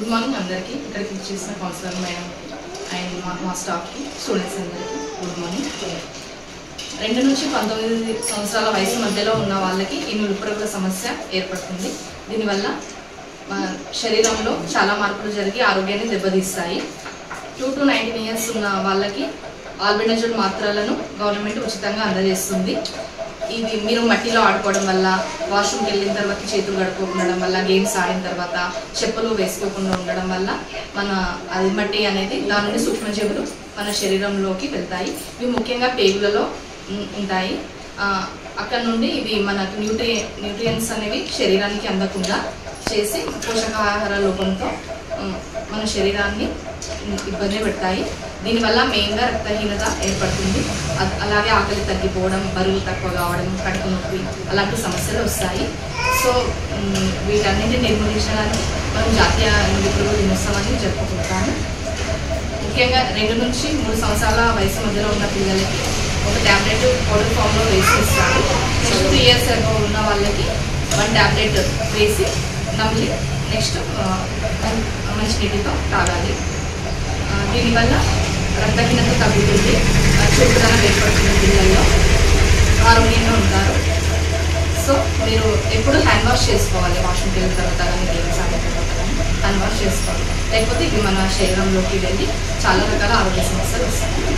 Good morning అందరికీ. ఇక్కడికి చేసిన కౌన్సిలర్ మేడం అండ్ మా స్టాఫ్కి, స్టూడెంట్స్ అందరికీ గుడ్ మార్నింగ్. 2 నుంచి 19 సంవత్సరాల వయసు మధ్యలో ఉన్న వాళ్ళకి ఈ నులిపురుగుల సమస్య ఏర్పడుతుంది. దీనివల్ల శరీరంలో చాలా మార్పులు జరిగి ఆరోగ్యాన్ని దెబ్బతీస్తాయి. 2 to 19 years ఉన్న వాళ్ళకి ఆల్బెండజోల్ మాత్రలను గవర్నమెంట్ ఉచితంగా అందజేస్తుంది. ఇది మీరు మట్టిలో ఆడుకోవడం వల్ల, వాష్రూమ్కి వెళ్ళిన తర్వాత చేతులు కడుక్కోకుండా వల్ల, గేమ్స్ ఆడిన తర్వాత చెప్పులు వేసుకోకుండా ఉండడం వల్ల అది మట్టి అనేది దాని నుండి సూక్ష్మజీవులు మన శరీరంలోకి వెళ్తాయి. ఇవి ముఖ్యంగా పేగులలో ఉంటాయి. అక్కడ నుండి ఇవి మనకు న్యూట్రియన్స్ అనేవి శరీరానికి అందకుండా చేసి పోషకాహార లోపంతో మన శరీరాన్ని ఇబ్బంది పెడతాయి. దీనివల్ల మెయిన్గా రక్తహీనత ఏర్పడుతుంది. అలాగే ఆకలి తగ్గిపోవడం, బరువు తక్కువ కావడం, కడుపు నొప్పి అలాంటి సమస్యలు వస్తాయి. సో వీటన్నిటిని నిర్మూలించడానికి మనం జాతీయ నులిపురుగుల దినోత్సవాన్ని జరుపుకుంటాము. ముఖ్యంగా 2 నుంచి 3 సంవత్సరాల వయసు మధ్యలో ఉన్న పిల్లలకి ఒక ట్యాబ్లెట్ పౌడర్ ఫామ్లో వేసి ఇస్తాము. నెక్స్ట్ 3 years అగో ఉన్న వాళ్ళకి 1 ట్యాబ్లెట్ వేసి నమిలి నెక్స్ట్ మంచి నీటితో తాగాలి. దీనివల్ల రక్తహీనత తగ్గుతుంది, చురుకుదనం ఏర్పడుతుంది, పిల్లల్లో ఆరోగ్యంగా ఉంటారు. సో మీరు ఎప్పుడు హ్యాండ్ వాష్ చేసుకోవాలి. వాష్రూమ్కి వెళ్ళిన తర్వాత కానీ గేమ్స్ ఆడిన తర్వాత కానీ హ్యాండ్ వాష్ చేసుకోవాలి. లేకపోతే ఇవి మన శరీరంలోకి వెళ్ళి చాలా రకాల ఆరోగ్య సమస్యలు వస్తాయి.